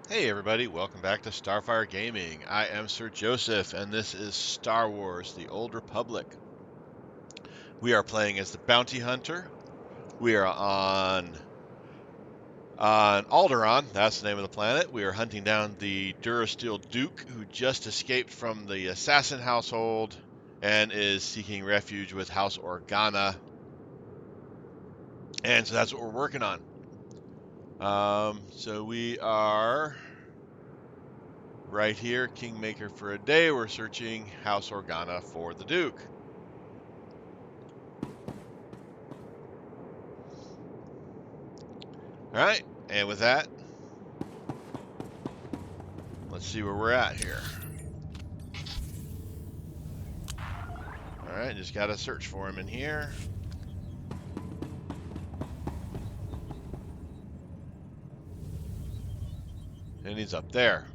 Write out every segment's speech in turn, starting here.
Hey everybody, welcome back to Starfyre Gaming. I am Sir Joseph, and this is Star Wars: The Old Republic. We are playing as the Bounty Hunter. We are on Alderaan, that's the name of the planet. We are hunting down the Durasteel Duke, who just escaped from the assassin household and is seeking refuge with House Organa. And so that's what we're working on. So we are right here, Kingmaker for a day. We're searching House Organa for the Duke. Alright, and with that, let's see where we're at here. Alright, just gotta search for him in here. And he's up there.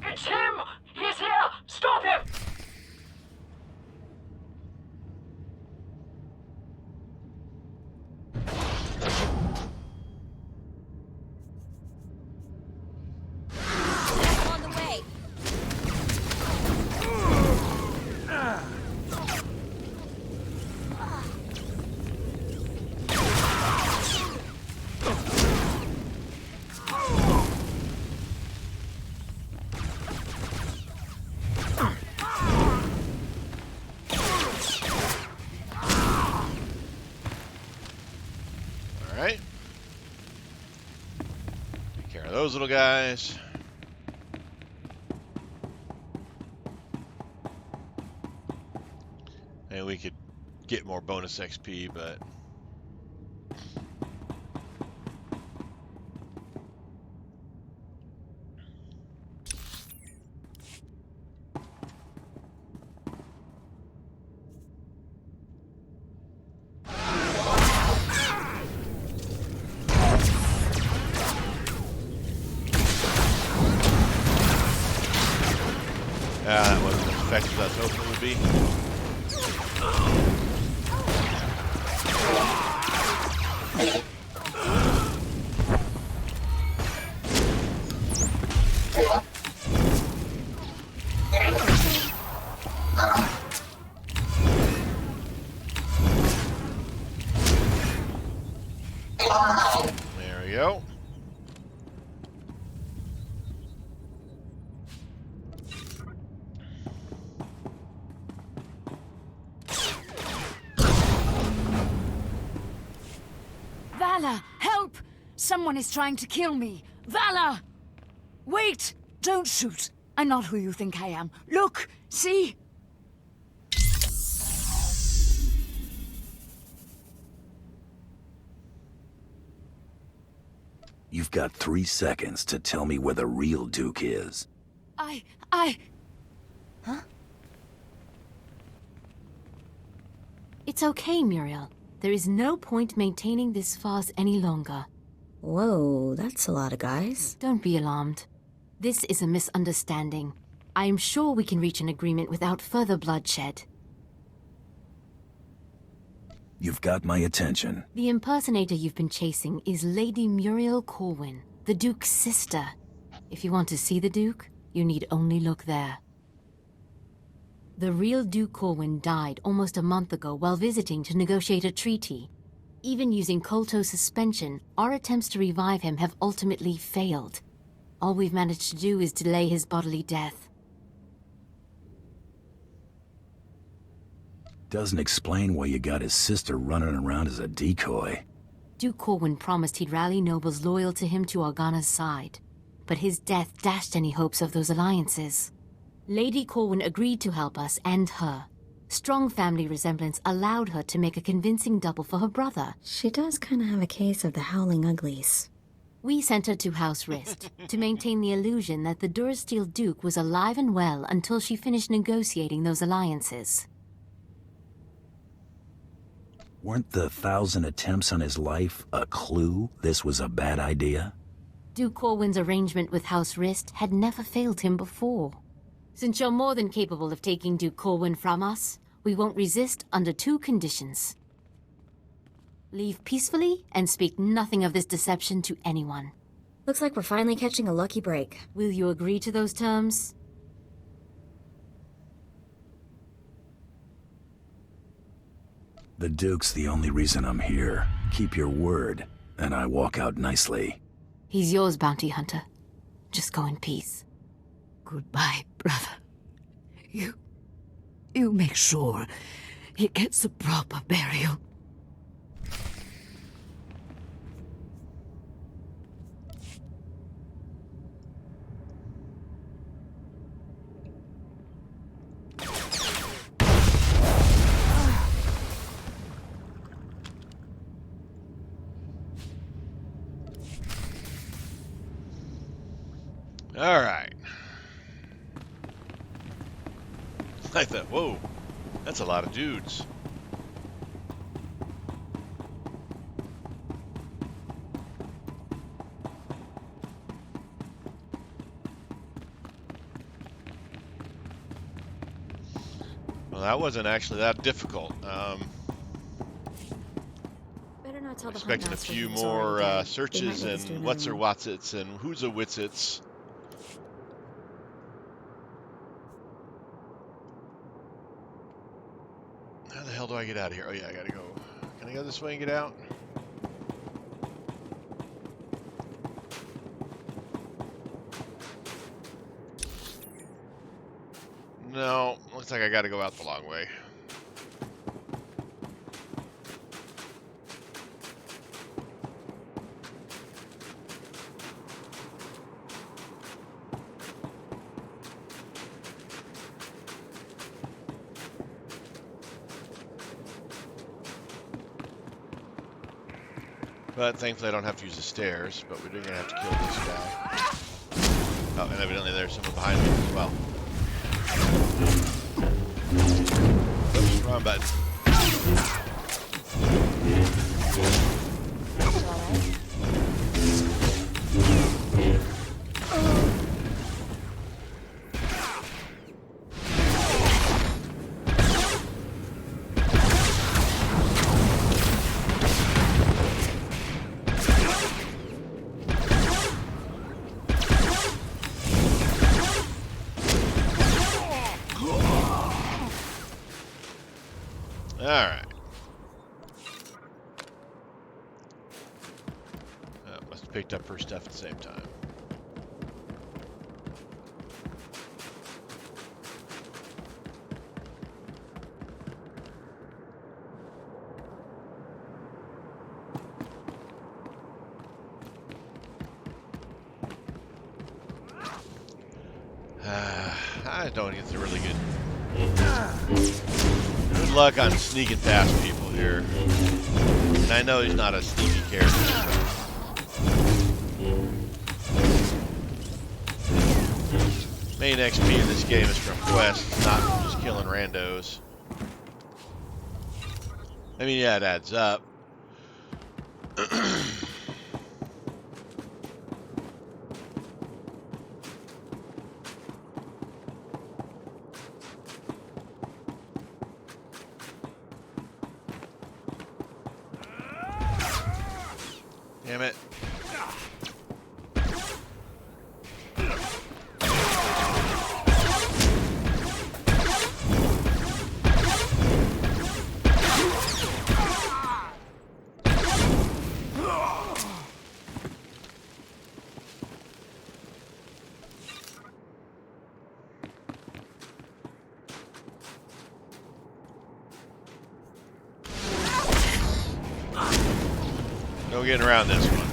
It's him! He's here! Stop him! On the way. Alright. Take care of those little guys. And we could get more bonus XP, but that wasn't as effective as I was hoping it would be. There we go. Vala, help! Someone is trying to kill me. Vala! Wait! Don't shoot. I'm not who you think I am. Look! See? You've got 3 seconds to tell me where the real Duke is. Huh? It's okay, Muriel. There is no point maintaining this farce any longer. Whoa, that's a lot of guys. Don't be alarmed. This is a misunderstanding. I am sure we can reach an agreement without further bloodshed. You've got my attention. The impersonator you've been chasing is Lady Muriel Corwin, the Duke's sister. If you want to see the Duke, you need only look there. The real Duke Corwin died almost a month ago while visiting to negotiate a treaty. Even using Kolto suspension, our attempts to revive him have ultimately failed. All we've managed to do is delay his bodily death. Doesn't explain why you got his sister running around as a decoy. Duke Corwin promised he'd rally nobles loyal to him to Organa's side, but his death dashed any hopes of those alliances. Lady Corwin agreed to help us and her. Strong family resemblance allowed her to make a convincing double for her brother. She does kind of have a case of the howling uglies. We sent her to House Rist to maintain the illusion that the Durasteel Duke was alive and well until she finished negotiating those alliances. Weren't the 1,000 attempts on his life a clue this was a bad idea? Duke Corwin's arrangement with House Rist had never failed him before. Since you're more than capable of taking Duke Corwin from us, we won't resist under 2 conditions. Leave peacefully and speak nothing of this deception to anyone. Looks like we're finally catching a lucky break. Will you agree to those terms? The Duke's the only reason I'm here. Keep your word, and I walk out nicely. He's yours, bounty hunter. Just go in peace. Goodbye, brother. You make sure he gets a proper burial. All right. I thought, whoa, that's a lot of dudes. Well, that wasn't actually that difficult. Better not tell the Expecting a Huntmaster few who's already more dead. searches They might make us do and another what's or one. whatsits and who's a witsits. How the hell do I get out of here? Oh yeah, I gotta go. Can I go this way and get out? No, looks like I gotta go out the long way. But thankfully I don't have to use the stairs, but we're gonna have to kill this guy. Oh, and evidently there's someone behind me as well. Oops, wrong button. Alright. Must have picked up her stuff at the same time. I don't get the really good luck on sneaking past people here. And I know he's not a sneaky character. Main XP in this game is from quests, not from just killing randos. I mean, yeah, it adds up. Damn it. No getting around this one.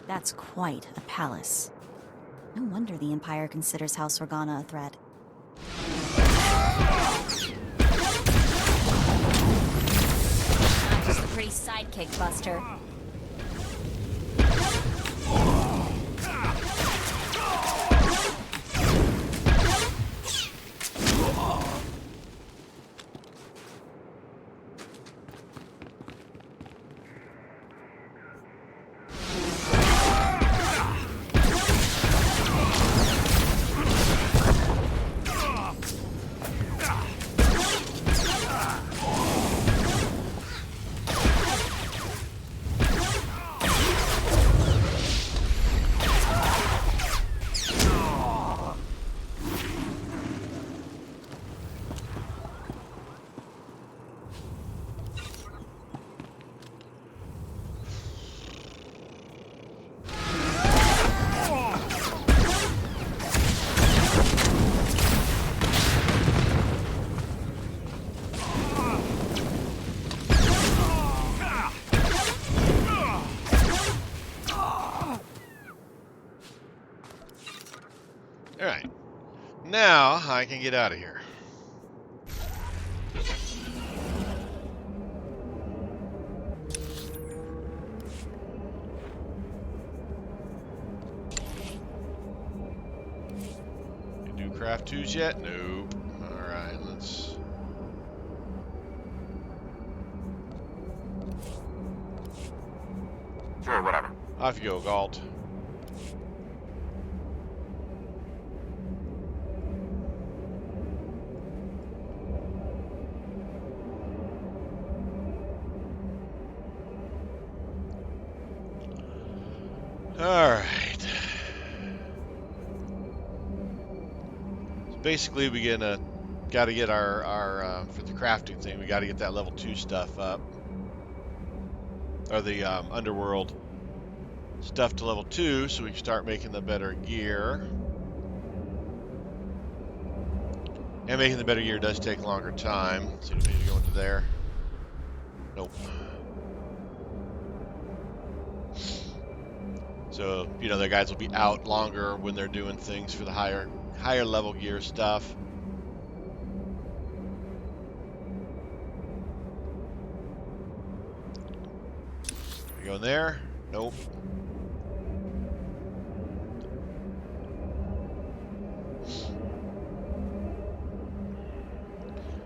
That's quite a palace. No wonder the Empire considers House Organa a threat. Not just a pretty sidekick, Buster. Alright. Now I can get out of here. Do craft 2s yet? Nope. Alright, let's... Sure, whatever. Off you go, Galt. Alright. So basically we gotta get our for the crafting thing, we gotta get that level 2 stuff up. Or the underworld stuff to level 2 so we can start making the better gear. And making the better gear does take longer time. So we need to go into there. Nope. So, you know, the guys will be out longer when they're doing things for the higher level gear stuff. We go in there? Nope.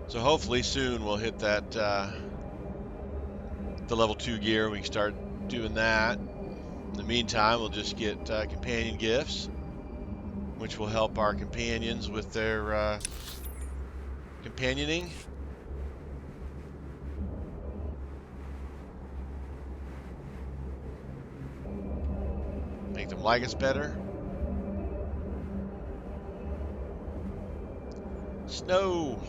So hopefully soon we'll hit that the level 2 gear. We can start doing that. In the meantime, we'll just get companion gifts, which will help our companions with their companioning. Make them like us better. Snow.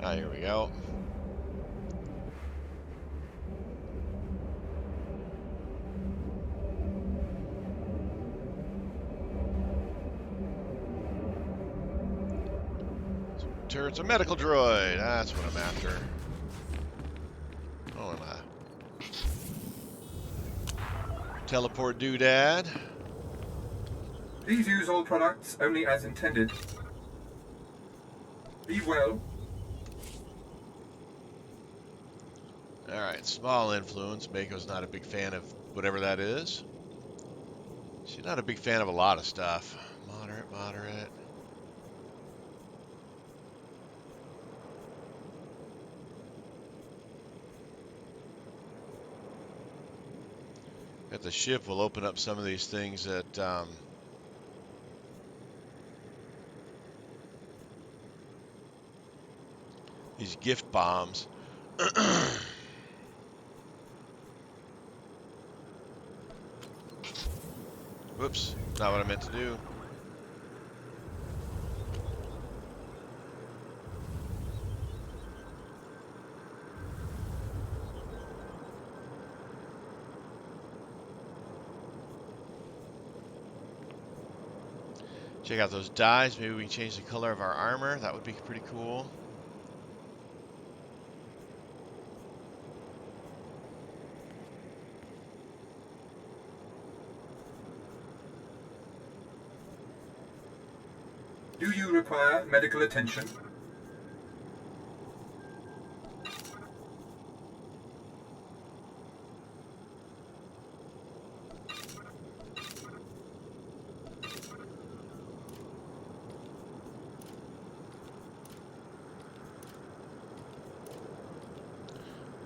Ah, here we go. Turret's a medical droid. That's what I'm after. Oh, and a teleport doodad. Please use all products only as intended. Be well. Alright, small influence. Mako's not a big fan of whatever that is. She's not a big fan of a lot of stuff. Moderate, moderate. At the ship, we'll open up some of these things that these gift bombs. Whoops, not what I meant to do. Check out those dyes. Maybe we can change the color of our armor. That would be pretty cool. Do you require medical attention?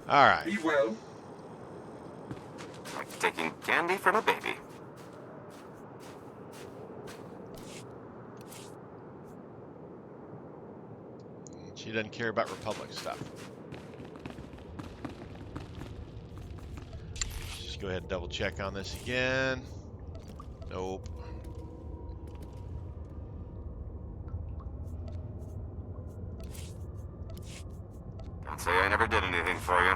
All right. Be well. Like taking candy from a baby. She doesn't care about Republic stuff. Just go ahead and double check on this again. Nope. Don't say I never did anything for you.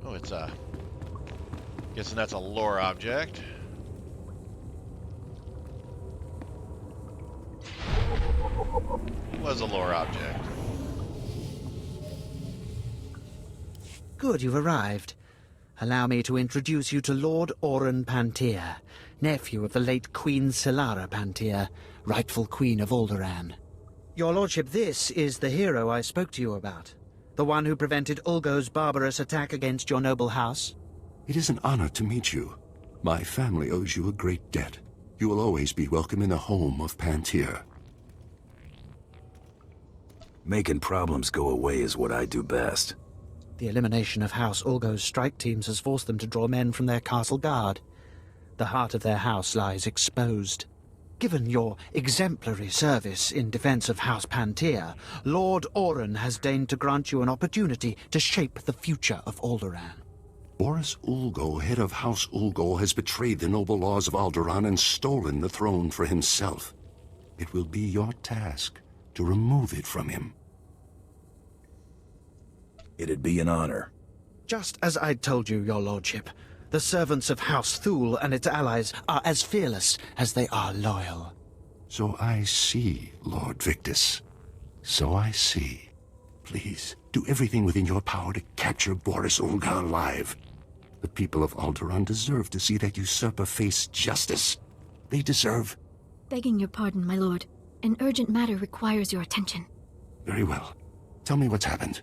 Oh, it's guessing that's a lore object. Was a lore object. Good, you've arrived. Allow me to introduce you to Lord Oren Pantier, nephew of the late Queen Solara Pantier, rightful Queen of Alderaan. Your lordship, this is the hero I spoke to you about. The one who prevented Ulgo's barbarous attack against your noble house. It is an honor to meet you. My family owes you a great debt. You will always be welcome in the home of Pantier. Making problems go away is what I do best. The elimination of House Ulgo's strike teams has forced them to draw men from their castle guard. The heart of their house lies exposed. Given your exemplary service in defense of House Pantier, Lord Oren has deigned to grant you an opportunity to shape the future of Alderaan. Boris Ulgo, head of House Ulgo, has betrayed the noble laws of Alderaan and stolen the throne for himself. It will be your task to remove it from him. It'd be an honor. Just as I told you, your lordship, the servants of House Thul and its allies are as fearless as they are loyal. So I see, Lord Victus. So I see. Please, do everything within your power to capture Boris Ulga alive. The people of Alderaan deserve to see that usurper face justice. They deserve... Begging your pardon, my lord. An urgent matter requires your attention. Very well. Tell me what's happened.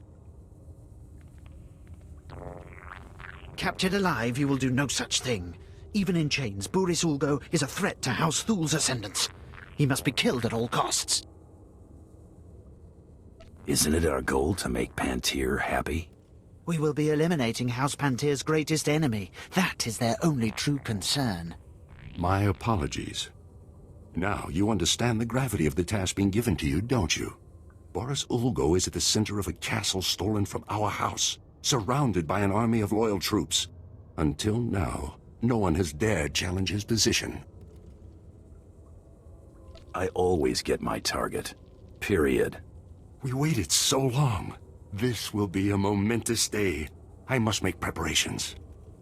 Captured alive, you will do no such thing. Even in chains, Boris Ulgo is a threat to House Thul's ascendants. He must be killed at all costs. Isn't it our goal to make Pantier happy? We will be eliminating House Pantier's greatest enemy. That is their only true concern. My apologies. Now you understand the gravity of the task being given to you, don't you? Boris Ulgo is at the center of a castle stolen from our house, surrounded by an army of loyal troops. Until now, no one has dared challenge his position. I always get my target. Period. We waited so long. This will be a momentous day. I must make preparations.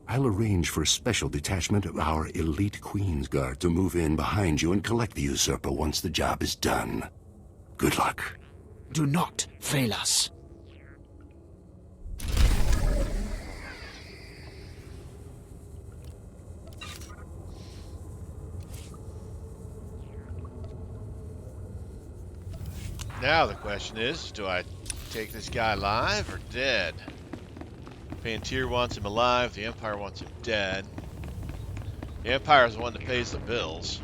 I'll arrange for a special detachment of our elite Queen's Guard to move in behind you and collect the usurper once the job is done. Good luck. Do not fail us. Now the question is, do I take this guy alive or dead? Pantier wants him alive, the Empire wants him dead. The Empire is the one that pays the bills.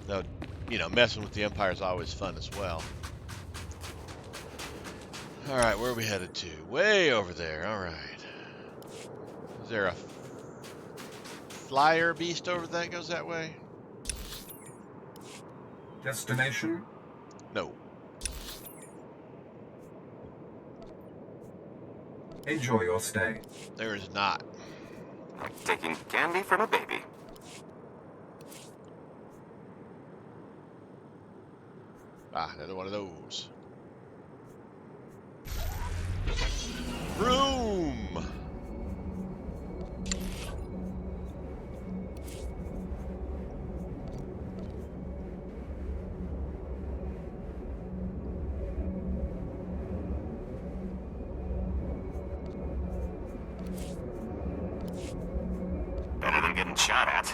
Though, you know, messing with the Empire is always fun as well. Alright, where are we headed to? Way over there, alright. Is there a flyer beast over that goes that way? Destination? No. Enjoy your stay. There is not. Like taking candy from a baby. Ah, another one of those. Room! Better than getting shot at.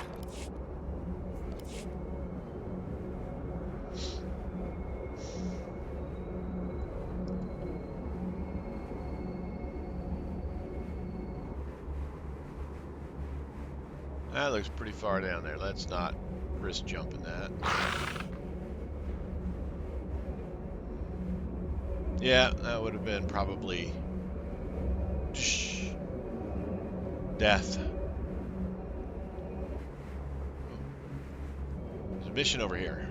That looks pretty far down there. Let's not risk jumping that. Yeah, that would have been probably death. There's a mission over here.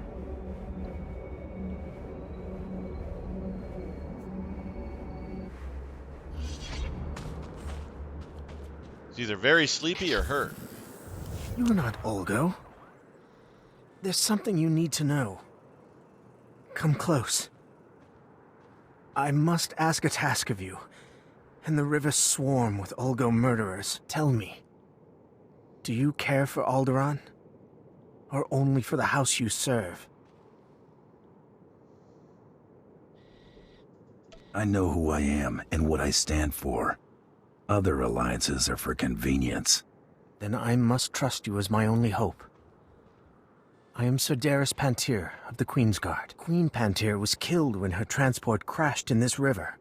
It's either very sleepy or hurt. You're not Olgo. There's something you need to know. Come close. I must ask a task of you. And the rivers swarm with Olgo murderers. Tell me, do you care for Alderaan? Or only for the house you serve? I know who I am and what I stand for. Other alliances are for convenience. Then I must trust you as my only hope. I am Sir Durasteel Pantir of the Queen's Guard. Queen Pantir was killed when her transport crashed in this river.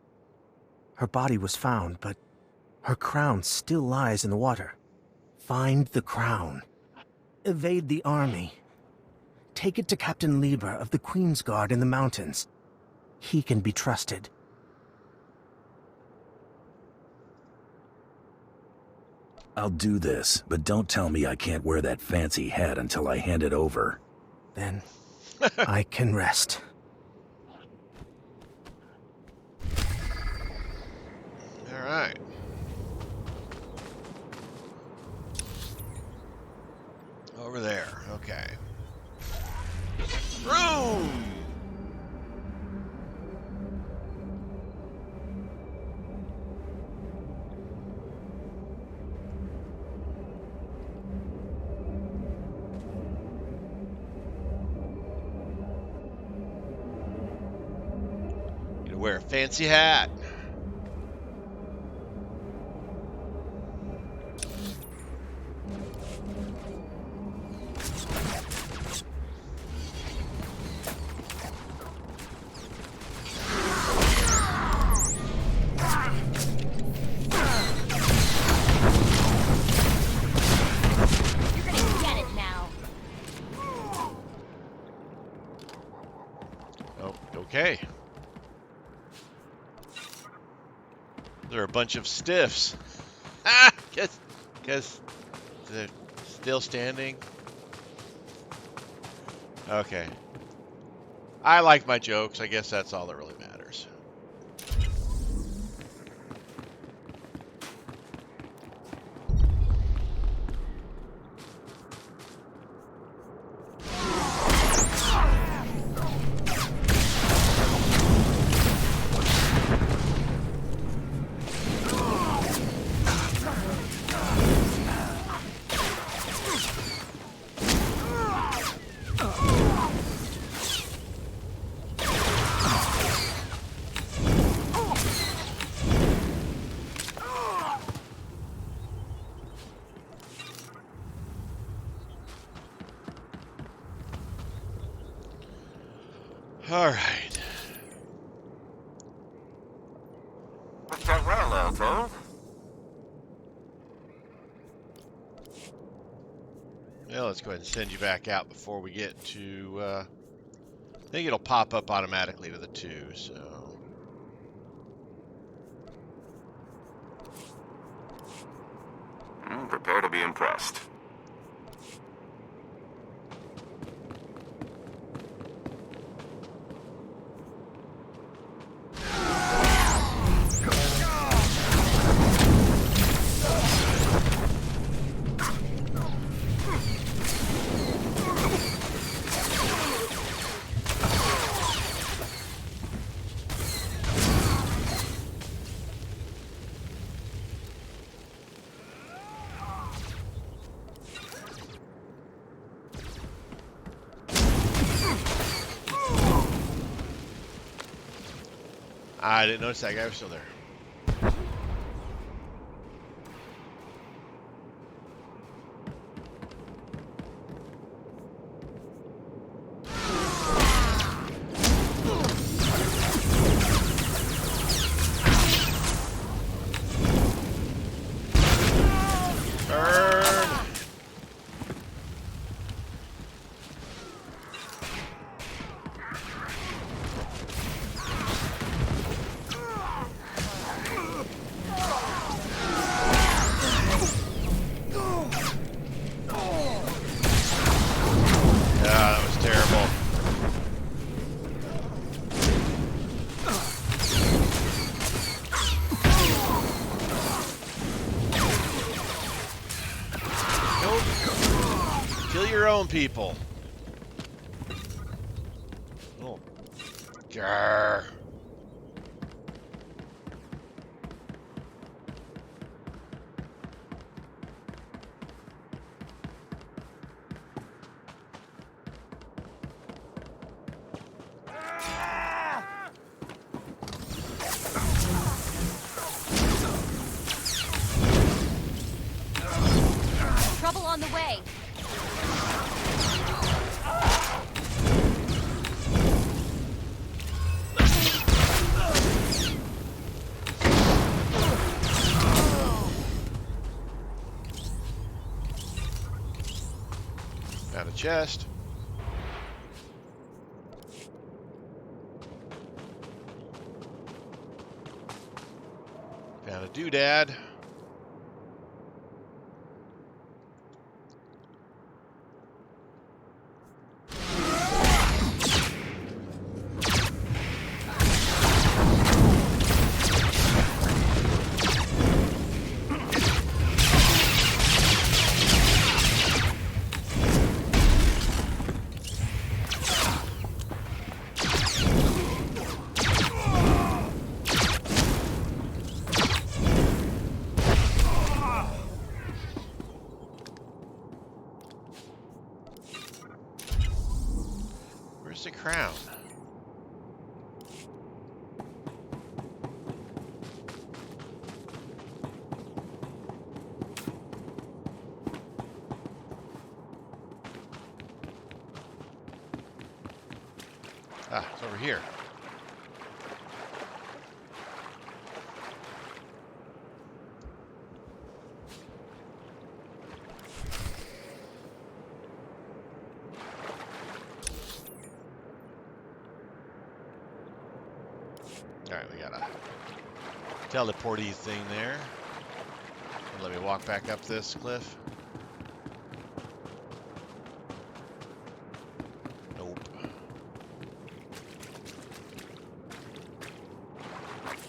Her body was found, but her crown still lies in the water. Find the crown. Evade the army. Take it to Captain Lieber of the Queen's Guard in the mountains. He can be trusted. I'll do this, but don't tell me I can't wear that fancy hat until I hand it over. Then I can rest. All right. Over there. Okay. Room! Wear a fancy hat. You're gonna get it now. Oh, okay. They're a bunch of stiffs. Ah! Guess they're still standing. Okay. I like my jokes. I guess that's all that really matters. All right. Worked out well, Thul. Well, let's go ahead and send you back out before we get to, I think it'll pop up automatically to the 2, so. Prepare to be impressed. I didn't notice that guy was still there. People. Oh. Grr. Trouble on the way. Found a chest. Found a doodad. Where's the crown? Ah, it's over here. Alright, we got a teleporty thing there. Let me walk back up this cliff. Nope.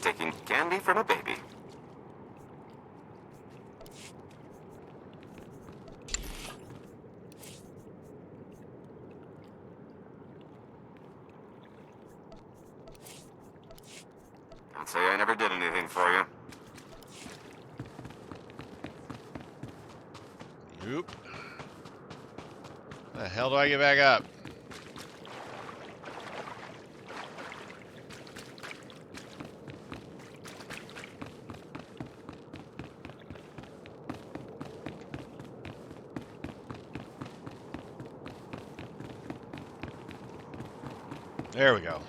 Taking candy from a baby. Don't say I never did anything for you. Nope. The hell do I get back up? There we go.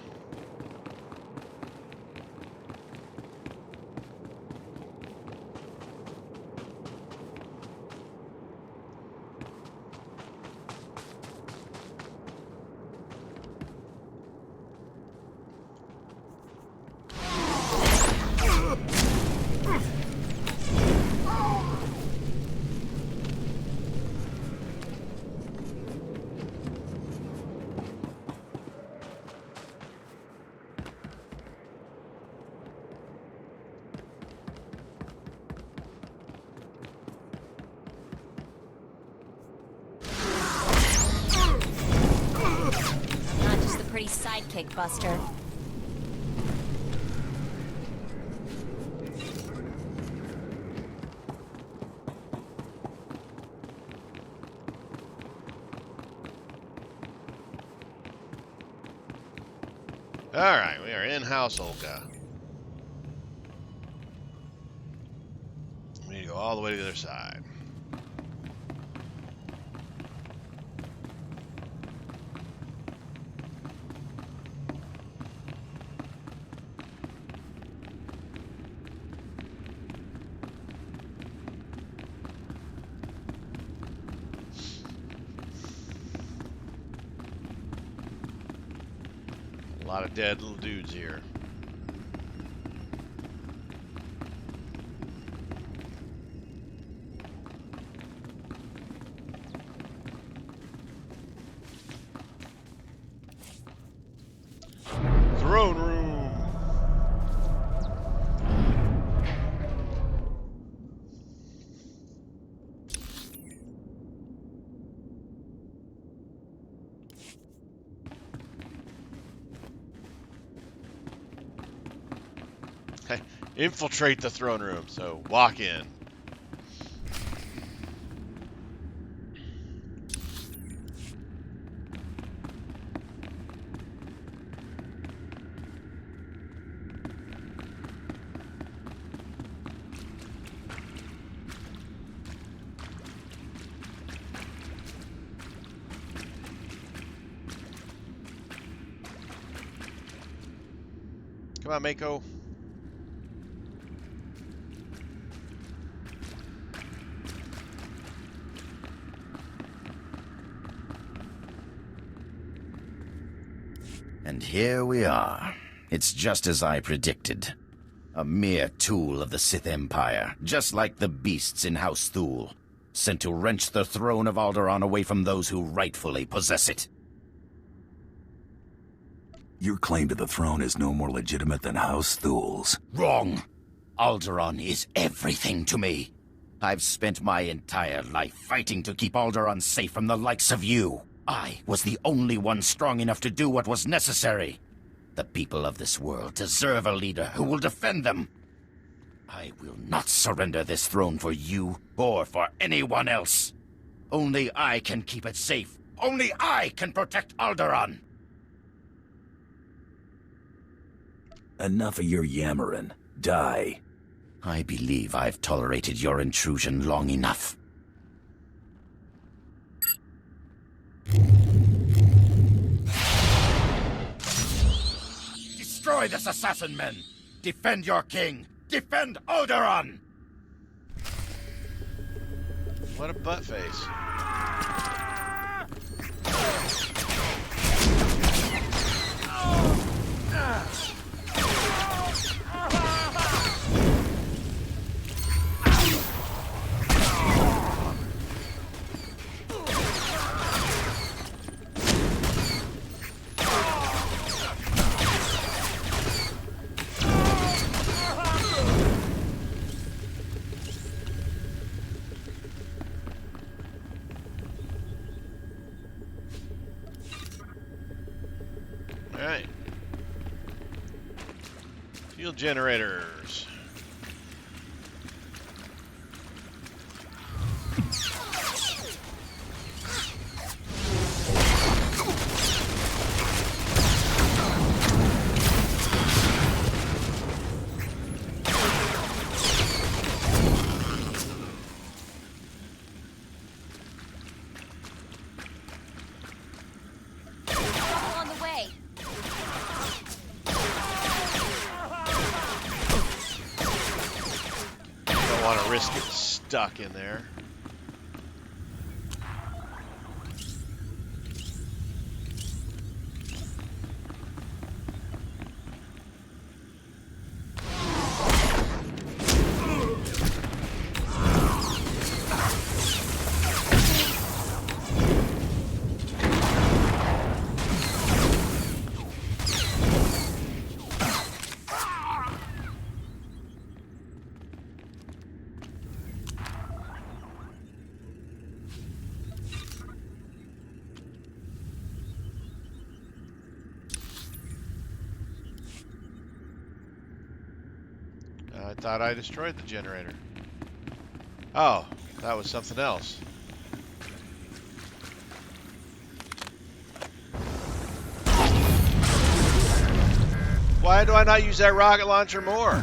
Sidekick, Buster. Alright, we are in House Olga. all the way to the other side. A lot of dead little dudes here. Throne room. Infiltrate the throne room, so walk in. Come on, Mako. And here we are. It's just as I predicted. A mere tool of the Sith Empire, just like the beasts in House Thul, sent to wrench the throne of Alderaan away from those who rightfully possess it. Your claim to the throne is no more legitimate than House Thul's. Wrong! Alderaan is everything to me. I've spent my entire life fighting to keep Alderaan safe from the likes of you. I was the only one strong enough to do what was necessary. The people of this world deserve a leader who will defend them. I will not surrender this throne for you or for anyone else. Only I can keep it safe. Only I can protect Alderaan. Enough of your yammering. Die. I believe I've tolerated your intrusion long enough. Destroy this assassin men! Defend your king! Defend Alderaan! What a butt face. Alright. Fuel generators. Risk getting stuck in there. I thought I destroyed the generator. Oh, that was something else. Why do I not use that rocket launcher more?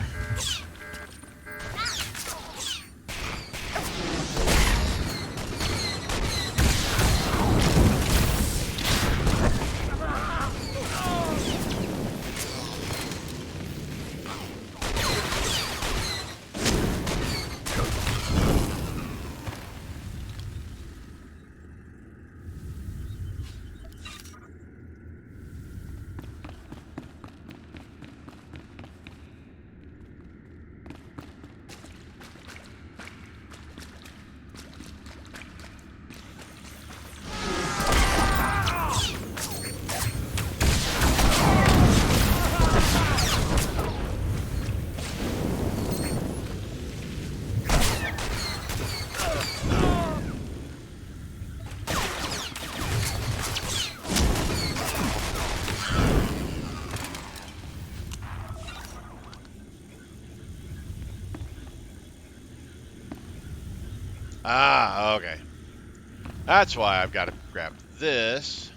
Ah, okay. That's why I've got to grab this.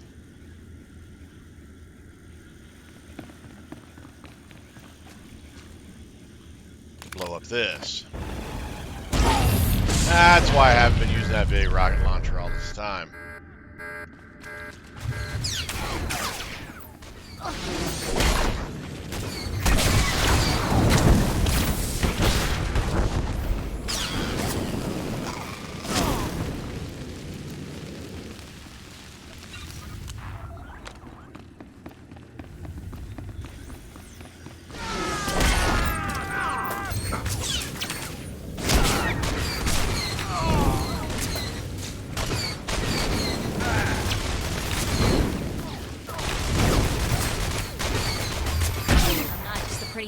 Blow up this. That's why I haven't been using that big rocket launcher all this time.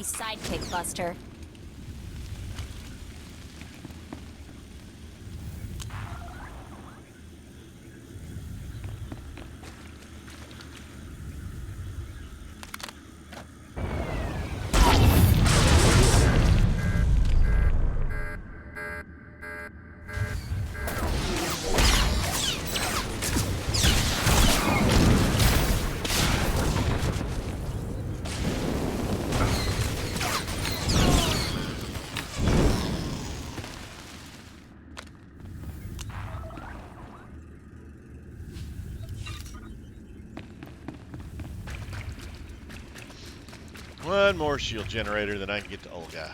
Sidekick buster. One more shield generator, then I can get to Olga.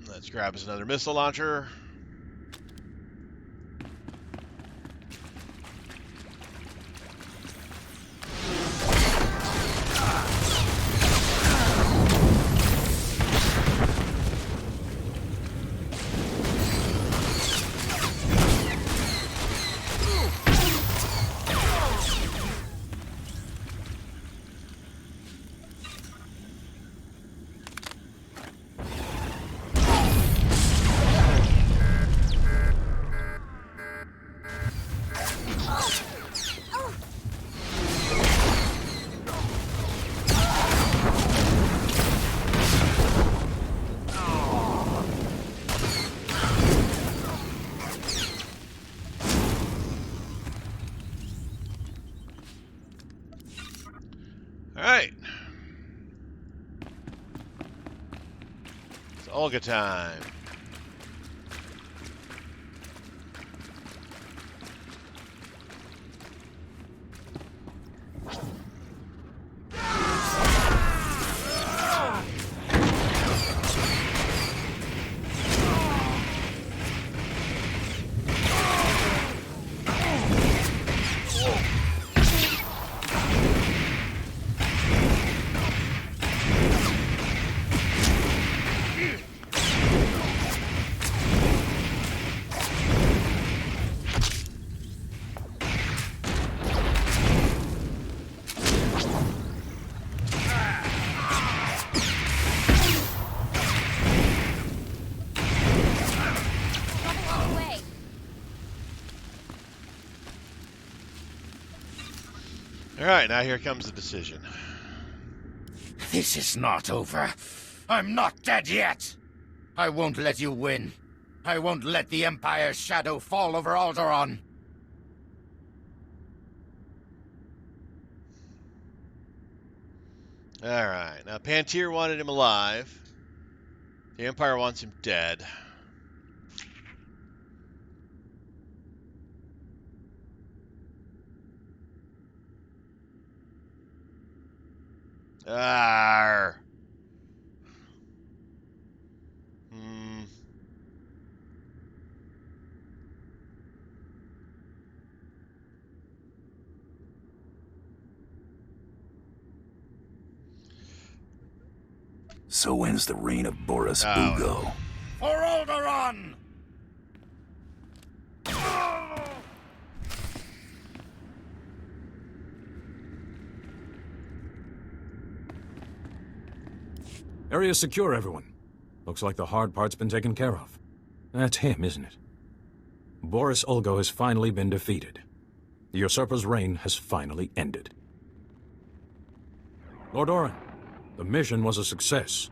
Let's grab us another missile launcher. Alright. It's Olga time. Alright, now here comes the decision. This is not over. I'm not dead yet. I won't let you win. I won't let the Empire's shadow fall over Alderaan. Alright, now Pantier wanted him alive. The Empire wants him dead. Arr. So ends the reign of Boris Ugo. For Alderaan! Area secure, everyone. Looks like the hard part's been taken care of. That's him, isn't it? Boris Ulgo has finally been defeated. The usurper's reign has finally ended. Lord Orin, the mission was a success.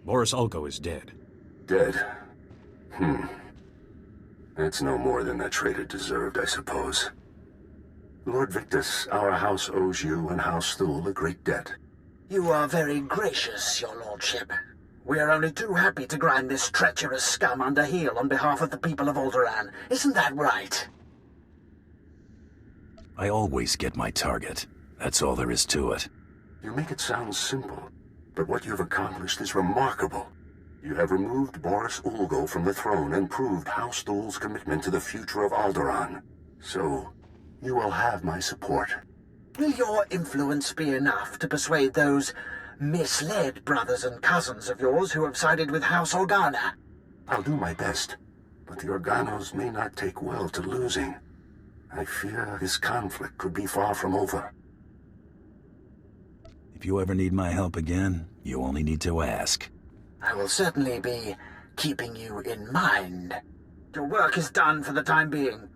Boris Ulgo is dead. Dead? That's no more than that traitor deserved, I suppose. Lord Victus, our house owes you and House Thul a great debt. You are very gracious, your lordship. We are only too happy to grind this treacherous scum under heel on behalf of the people of Alderaan. Isn't that right? I always get my target. That's all there is to it. You make it sound simple, but what you've accomplished is remarkable. You have removed Boris Ulgo from the throne and proved House Thul's commitment to the future of Alderaan. So, you will have my support. Will your influence be enough to persuade those misled brothers and cousins of yours who have sided with House Organa? I'll do my best, but the Organos may not take well to losing. I fear this conflict could be far from over. If you ever need my help again, you only need to ask. I will certainly be keeping you in mind. Your work is done for the time being.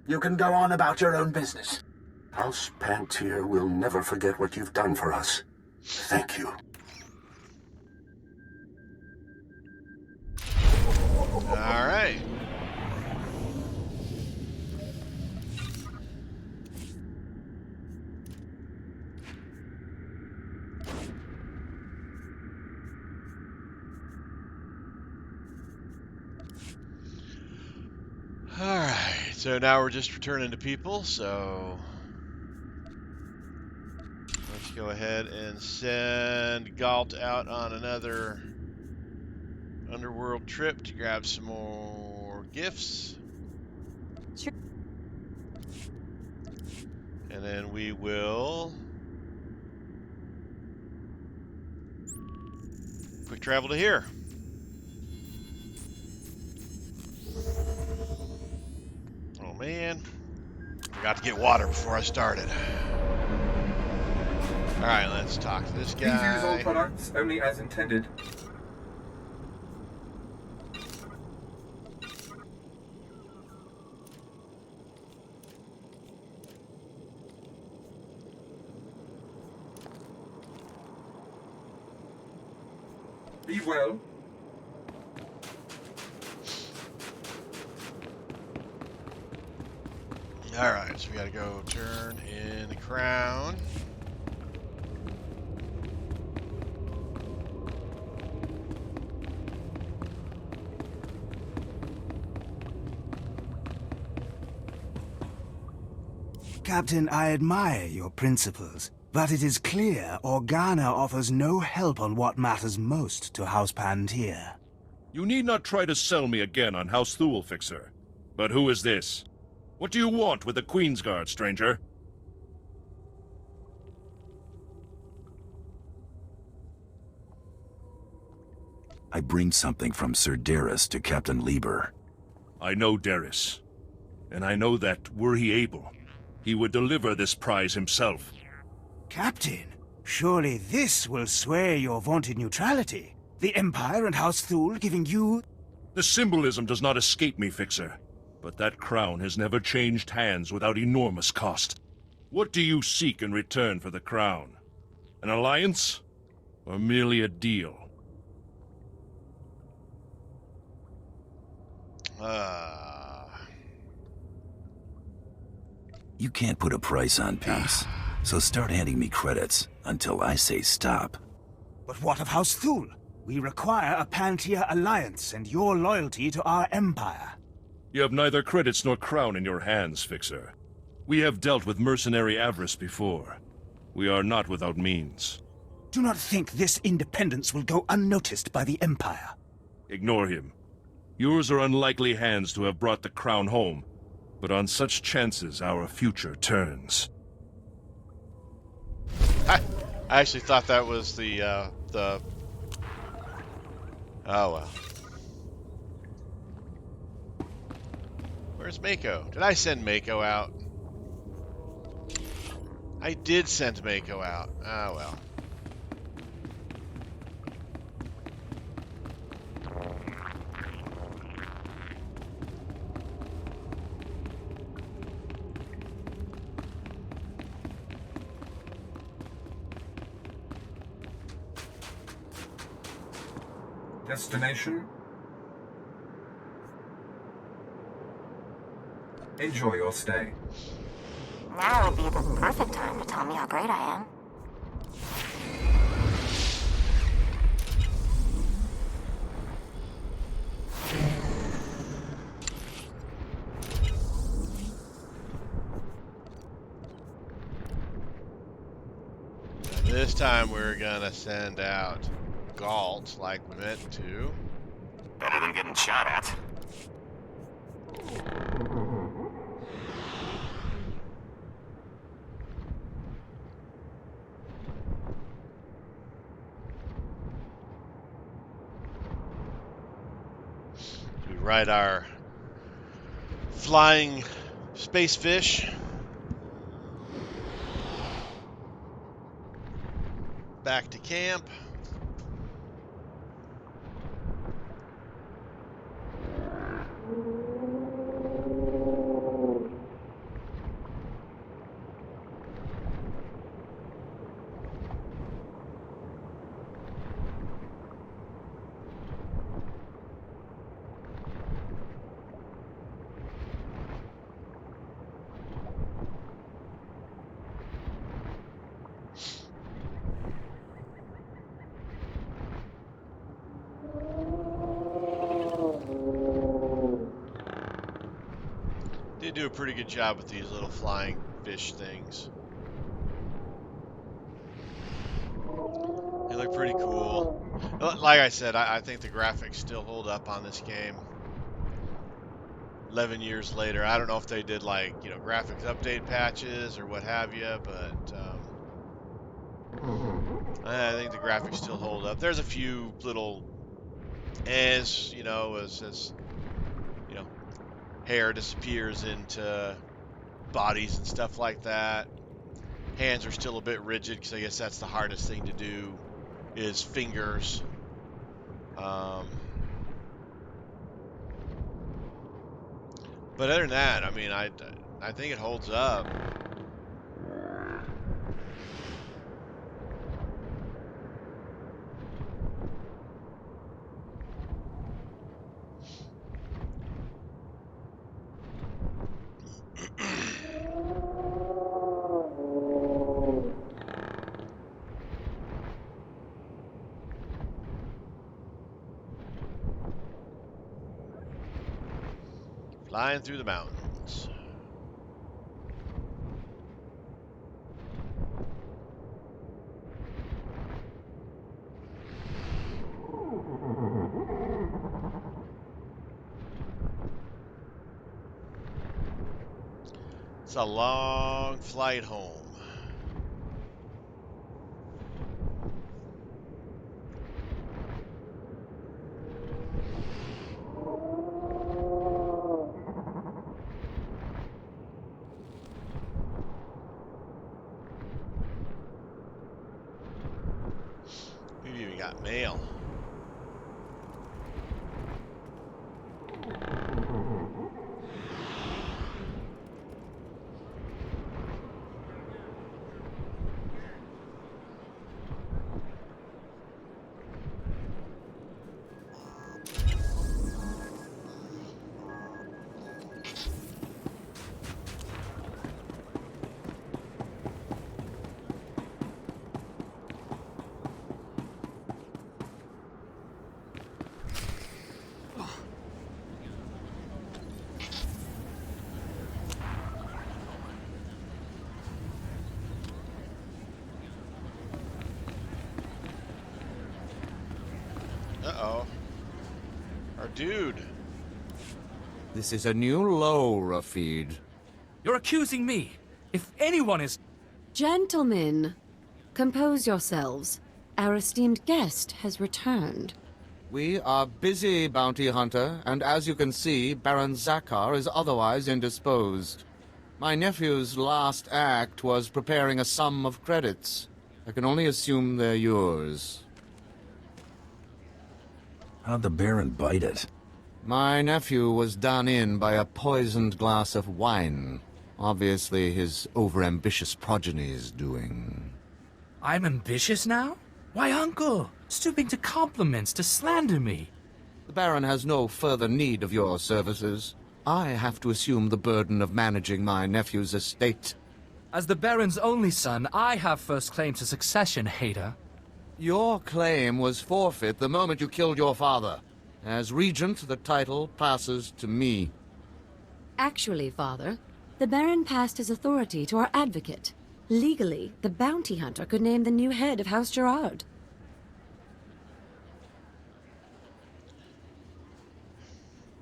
You can go on about your own business. House Pantier will never forget what you've done for us. Thank you. All right. Alright, so now we're just returning to people, so let's go ahead and send Galt out on another underworld trip to grab some more gifts. Sure. And then we will quick travel to here. Oh man, forgot to get water before I started. Alright, let's talk to this Please use all guy. products only as intended. Be well. Alright, so we gotta go turn in the crown. Captain, I admire your principles, but it is clear Organa offers no help on what matters most to House Pantier. You need not try to sell me again on House Thul, Fixer. But who is this? What do you want with the Queen's Guard, stranger? I bring something from Sir Darius to Captain Lieber. I know Darius, and I know that, were he able, he would deliver this prize himself. Captain, surely this will sway your vaunted neutrality. The Empire and House Thul giving you... The symbolism does not escape me, Fixer. But that crown has never changed hands without enormous cost. What do you seek in return for the crown? An alliance? Or merely a deal? You can't put a price on peace, so start handing me credits until I say stop. But what of House Thul? We require a Pantier alliance and your loyalty to our empire. You have neither credits nor crown in your hands, Fixer. We have dealt with mercenary avarice before. We are not without means. Do not think this independence will go unnoticed by the Empire. Ignore him. Yours are unlikely hands to have brought the crown home, but on such chances our future turns. I actually thought that was the oh well. Where's Mako? Did I send Mako out? I did send Mako out. Ah well. Destination? Enjoy your stay. Now would be the perfect time to tell me how great I am. This time we're gonna send out Galt like we meant to. Better than getting shot at. We ride our flying space fish back to camp. They do a pretty good job with these little flying fish things. They look pretty cool. Like I said, I think the graphics still hold up on this game. 11 years later, I don't know if they did like, you know, graphics update patches or what have you, but I think the graphics still hold up. There's a few little, as you know, as you know, hair disappears into bodies and stuff like that. Hands are still a bit rigid because I guess that's the hardest thing to do is fingers. But other than that, I mean, I think it holds up. Flying through the mountains. It's a long flight home. We've even got mail. Uh-oh. Our dude. This is a new low, Rafid. You're accusing me. If anyone is... Gentlemen, compose yourselves. Our esteemed guest has returned. We are busy, bounty hunter, and as you can see, Baron Zakar is otherwise indisposed. My nephew's last act was preparing a sum of credits. I can only assume they're yours. How'd the Baron bite it? My nephew was done in by a poisoned glass of wine. Obviously his overambitious progeny's doing. I'm ambitious now? Why, uncle? Stooping to compliments, to slander me. The Baron has no further need of your services. I have to assume the burden of managing my nephew's estate. As the Baron's only son, I have first claim to succession, hater. Your claim was forfeit the moment you killed your father. As regent, the title passes to me. Actually, Father, the Baron passed his authority to our advocate. Legally, the bounty hunter could name the new head of House Gerard.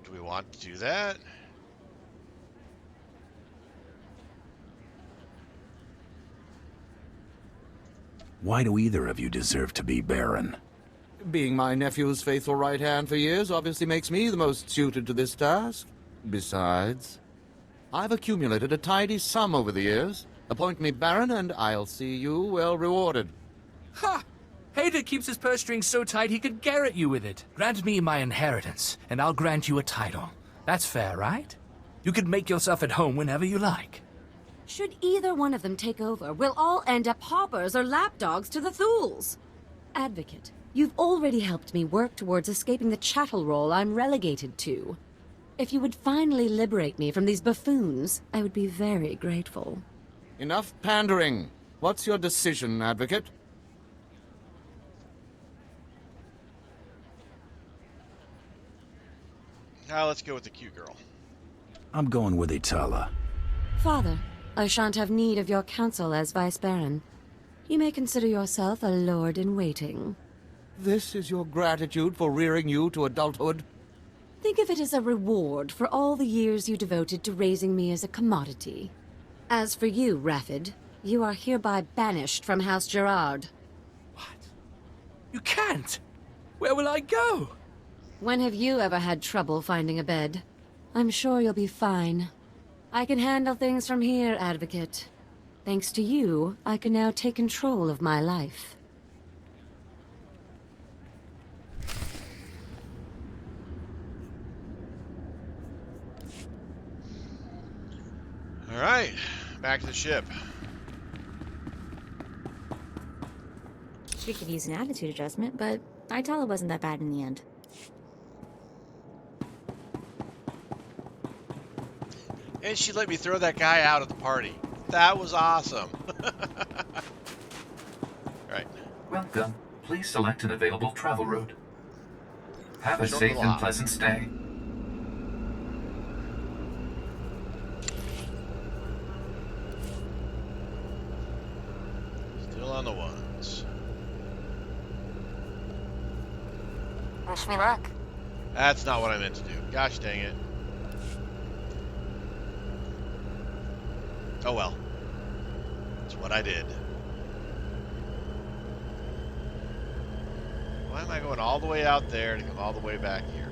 Do we want to do that? Why do either of you deserve to be Baron? Being my nephew's faithful right hand for years obviously makes me the most suited to this task. Besides, I've accumulated a tidy sum over the years. Appoint me Baron and I'll see you well rewarded. Ha! Hater keeps his purse strings so tight he could garrote you with it. Grant me my inheritance, and I'll grant you a title. That's fair, right? You can make yourself at home whenever you like. Should either one of them take over, we'll all end up hoppers or lapdogs to the Thuls. Advocate, you've already helped me work towards escaping the chattel role I'm relegated to. If you would finally liberate me from these buffoons, I would be very grateful. Enough pandering. What's your decision, Advocate? Now let's go with the cute girl. I'm going with Itala. Father, I shan't have need of your counsel as Vice Baron. You may consider yourself a lord-in-waiting. This is your gratitude for rearing you to adulthood? Think of it as a reward for all the years you devoted to raising me as a commodity. As for you, Raffid, you are hereby banished from House Gerard. What? You can't! Where will I go? When have you ever had trouble finding a bed? I'm sure you'll be fine. I can handle things from here, Advocate. Thanks to you, I can now take control of my life. All right, back to the ship. She could use an attitude adjustment, but Itala wasn't that bad in the end. And she let me throw that guy out of the party. That was awesome. Right. Welcome. Please select an available travel route. Have a safe and pleasant stay. Still on the ones. Wish me luck. That's not what I meant to do. Gosh dang it. Oh well. That's what I did. Why am I going all the way out there to come all the way back here?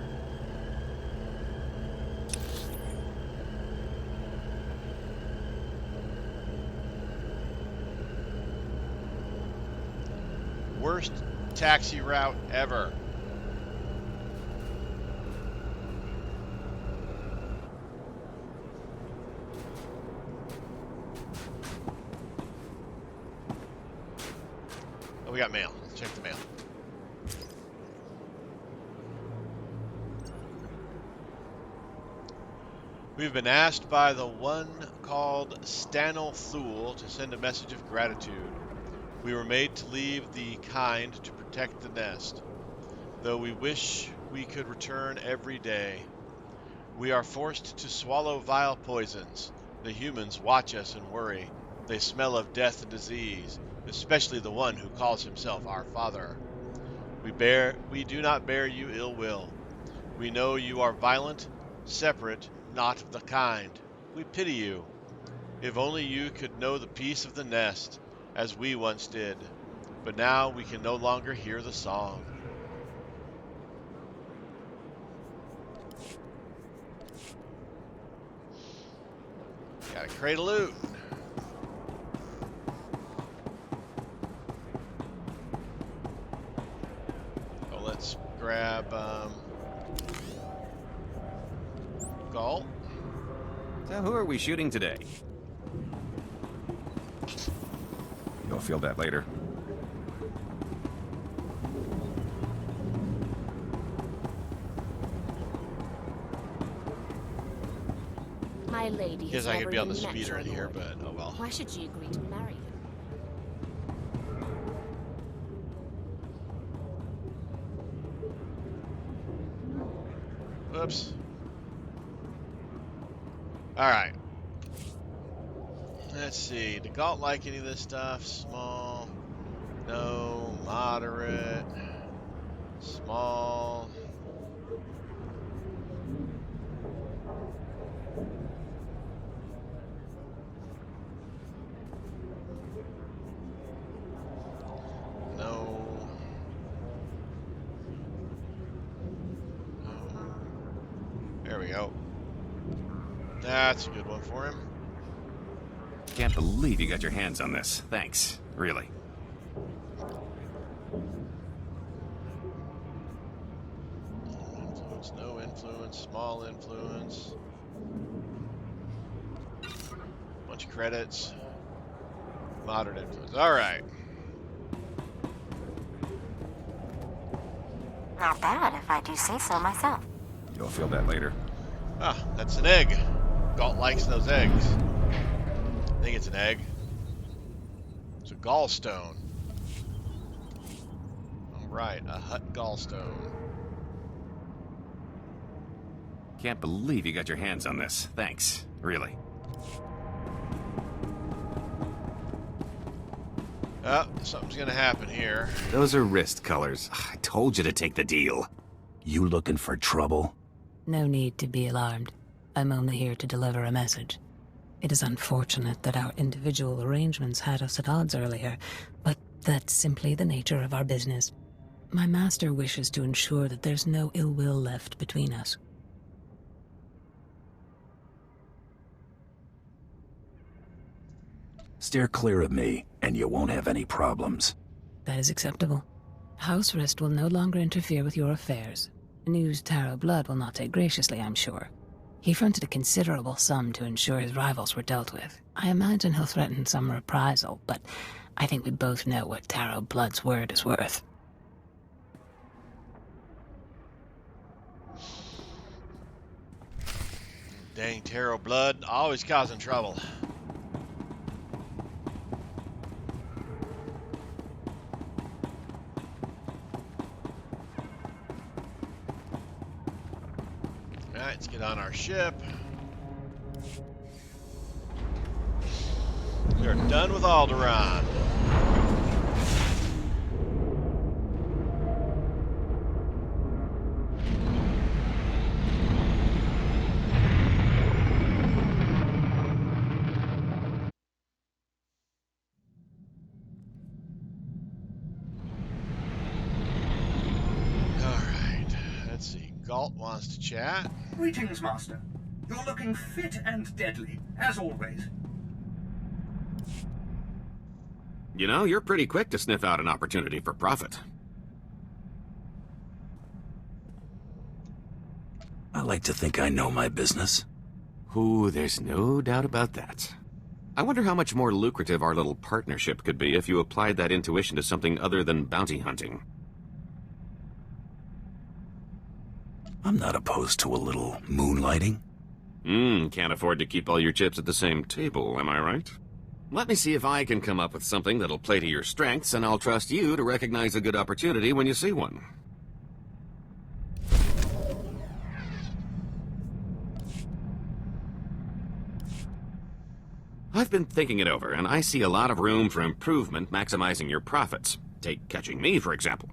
Worst taxi route ever. Oh, we got mail. Let's check the mail. We've been asked by the one called Thul to send a message of gratitude. We were made to leave the kind to protect the nest, though we wish we could return every day. We are forced to swallow vile poisons. The humans watch us and worry. They smell of death and disease, especially the one who calls himself our father. We do not bear you ill will. We know you are violent, separate, not of the kind. We pity you. If only you could know the peace of the nest, as we once did. But now we can no longer hear the song. Got a crate of loot. Oh, let's grab Gull. So who are we shooting today? You'll feel that later. My lady Guess has I never could be on the even met speeder your in here, lord. but oh well. Why should she agree to marry you? Whoops. Alright. Let's see. Did Galt like any of this stuff? Small. No. Moderate. Small. No. No. There we go. That's a good one for him. Can't believe you got your hands on this. Thanks. Really. Influence, no influence, small influence. Bunch of credits. Moderate influence. Alright. Not bad, if I do say so myself. You'll feel that later. Ah, that's an egg. Galt likes those eggs. I think it's an egg. It's a gallstone. Alright, a hut gallstone. Can't believe you got your hands on this. Thanks. Really. Oh, something's gonna happen here. Those are wrist colors. I told you to take the deal. You looking for trouble? No need to be alarmed. I'm only here to deliver a message. It is unfortunate that our individual arrangements had us at odds earlier, but that's simply the nature of our business. My master wishes to ensure that there's no ill will left between us. Steer clear of me, and you won't have any problems. That is acceptable. House Rest will no longer interfere with your affairs. News Taro Blood will not take graciously, I'm sure. He fronted a considerable sum to ensure his rivals were dealt with. I imagine he'll threaten some reprisal, but I think we both know what Taro Blood's word is worth. Dang Taro Blood, always causing trouble. Alright, let's get on our ship. We are done with Alderaan. Alright, let's see. Galt wants to chat. Greetings, Master. You're looking fit and deadly, as always. You know, you're pretty quick to sniff out an opportunity for profit. I like to think I know my business. Ooh, there's no doubt about that. I wonder how much more lucrative our little partnership could be if you applied that intuition to something other than bounty hunting. I'm not opposed to a little moonlighting. Can't afford to keep all your chips at the same table, am I right? Let me see if I can come up with something that'll play to your strengths, and I'll trust you to recognize a good opportunity when you see one. I've been thinking it over, and I see a lot of room for improvement maximizing your profits. Take catching me, for example.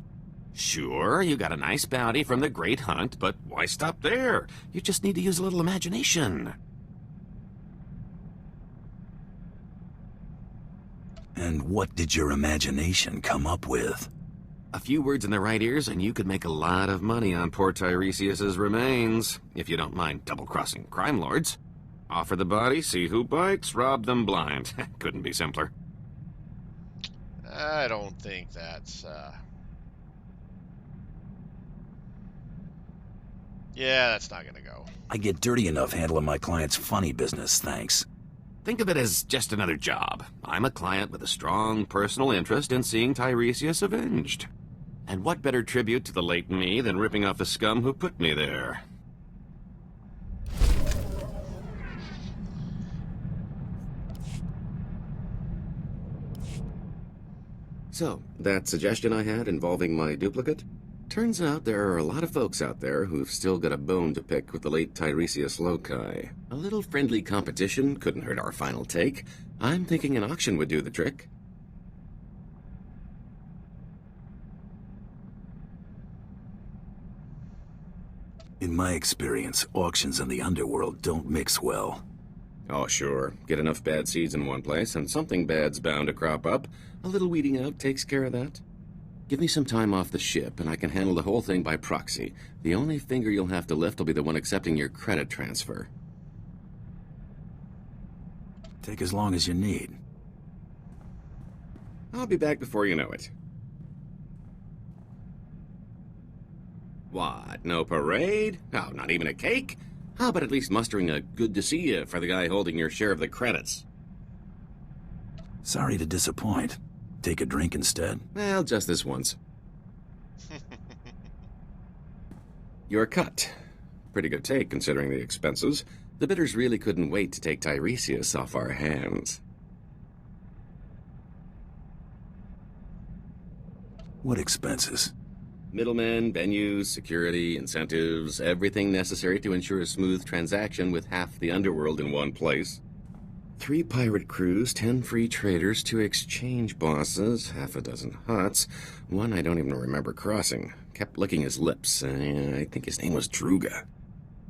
Sure, you got a nice bounty from the Great Hunt, but why stop there? You just need to use a little imagination. And what did your imagination come up with? A few words in the right ears, and you could make a lot of money on poor Tiresias's remains, if you don't mind double-crossing crime lords. Offer the body, see who bites, rob them blind. Couldn't be simpler. I don't think that's, Yeah, that's not gonna go. I get dirty enough handling my client's funny business, thanks. Think of it as just another job. I'm a client with a strong personal interest in seeing Tiresias avenged. And what better tribute to the late me than ripping off the scum who put me there? So, that suggestion I had involving my duplicate? Turns out there are a lot of folks out there who've still got a bone to pick with the late Tiresias Loci. A little friendly competition couldn't hurt our final take. I'm thinking an auction would do the trick. In my experience, auctions in the underworld don't mix well. Oh, sure. Get enough bad seeds in one place, and something bad's bound to crop up. A little weeding out takes care of that. Give me some time off the ship, and I can handle the whole thing by proxy. The only finger you'll have to lift will be the one accepting your credit transfer. Take as long as you need. I'll be back before you know it. What, no parade? Oh, not even a cake? How about at least mustering a good to see you for the guy holding your share of the credits? Sorry to disappoint. Take a drink instead? Well, just this once. Your cut. Pretty good take, considering the expenses. The bidders really couldn't wait to take Tiresias off our hands. What expenses? Middlemen, venues, security, incentives, everything necessary to ensure a smooth transaction with half the underworld in one place. 3 pirate crews, 10 free traders, 2 exchange bosses, half a dozen huts, one I don't even remember crossing. Kept licking his lips. I think his name was Druga.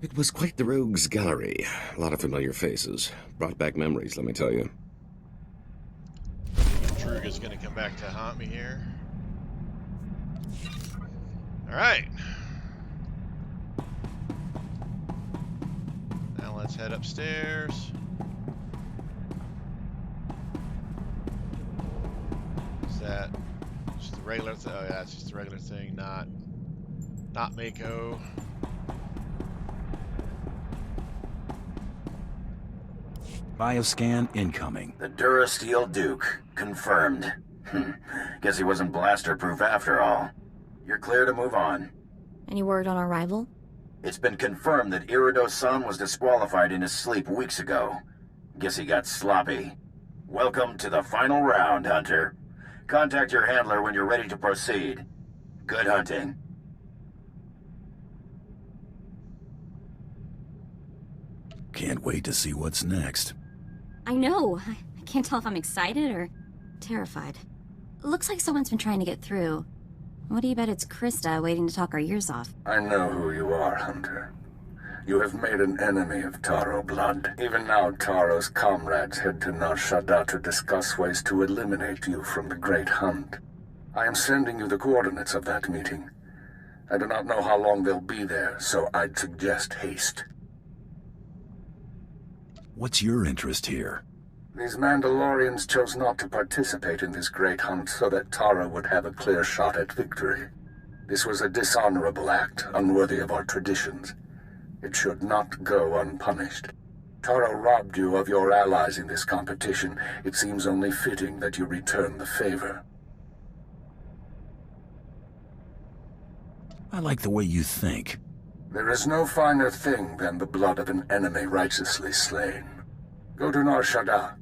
It was quite the rogues' gallery. A lot of familiar faces. Brought back memories, let me tell you. Druga's gonna come back to haunt me here. Alright. Now let's head upstairs. Is that just the regular thing? Oh yeah, it's just the regular thing, not Mako. Bioscan incoming. The Durasteel Duke. Confirmed. Guess he wasn't blaster-proof after all. You're clear to move on. Any word on our rival? It's been confirmed that Irido-san was disqualified in his sleep weeks ago. Guess he got sloppy. Welcome to the final round, Hunter. Contact your handler when you're ready to proceed. Good hunting. Can't wait to see what's next. I know. I can't tell if I'm excited or terrified. Looks like someone's been trying to get through. What do you bet it's Krista waiting to talk our ears off? I know who you are, Hunter. You have made an enemy of Taro blood. Even now, Taro's comrades head to Nar Shaddaa to discuss ways to eliminate you from the Great Hunt. I am sending you the coordinates of that meeting. I do not know how long they'll be there, so I'd suggest haste. What's your interest here? These Mandalorians chose not to participate in this great hunt so that Taro would have a clear shot at victory. This was a dishonorable act, unworthy of our traditions. It should not go unpunished. Taro robbed you of your allies in this competition. It seems only fitting that you return the favor. I like the way you think. There is no finer thing than the blood of an enemy righteously slain. Go to Nar Shaddaa.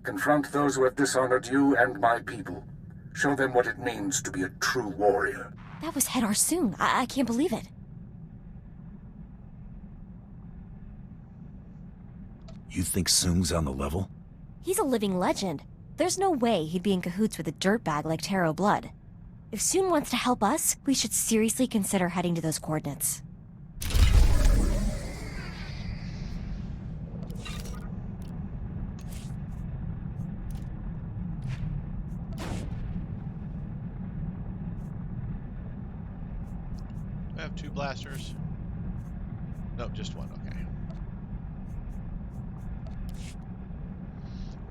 Confront those who have dishonored you and my people. Show them what it means to be a true warrior. That was Head Arsoon. I can't believe it. You think Soong's on the level? He's a living legend. There's no way he'd be in cahoots with a dirtbag like Taro Blood. If Soong wants to help us, we should seriously consider heading to those coordinates. I have 2 blasters. Nope, just 1, okay.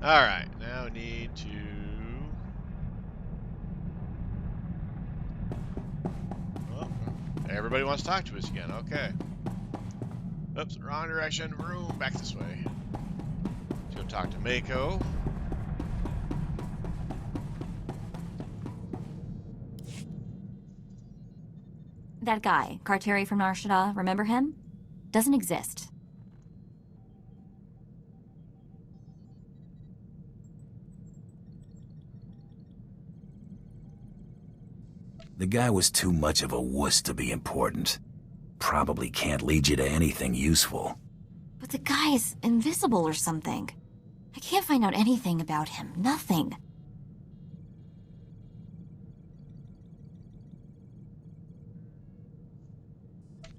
Alright, now we need to... Oh, everybody wants to talk to us again, okay. Oops, wrong direction, room, back this way. Let's go talk to Mako. That guy, Carteri from Nar Shaddaa, remember him? Doesn't exist. The guy was too much of a wuss to be important. Probably can't lead you to anything useful. But the guy is invisible or something. I can't find out anything about him. Nothing.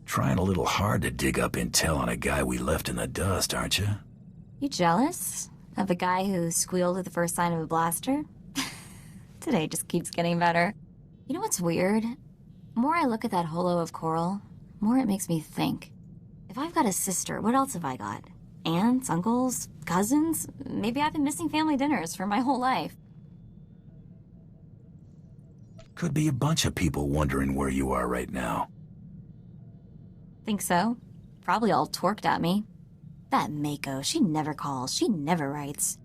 Trying a little hard to dig up intel on a guy we left in the dust, aren't you? You jealous? Of the guy who squealed at the first sign of a blaster? Today just keeps getting better. You know what's weird? The more I look at that holo of coral, the more it makes me think. If I've got a sister, what else have I got? Aunts, uncles, cousins? Maybe I've been missing family dinners for my whole life. Could be a bunch of people wondering where you are right now. Think so? Probably all torqued at me. That Mako, she never calls, she never writes.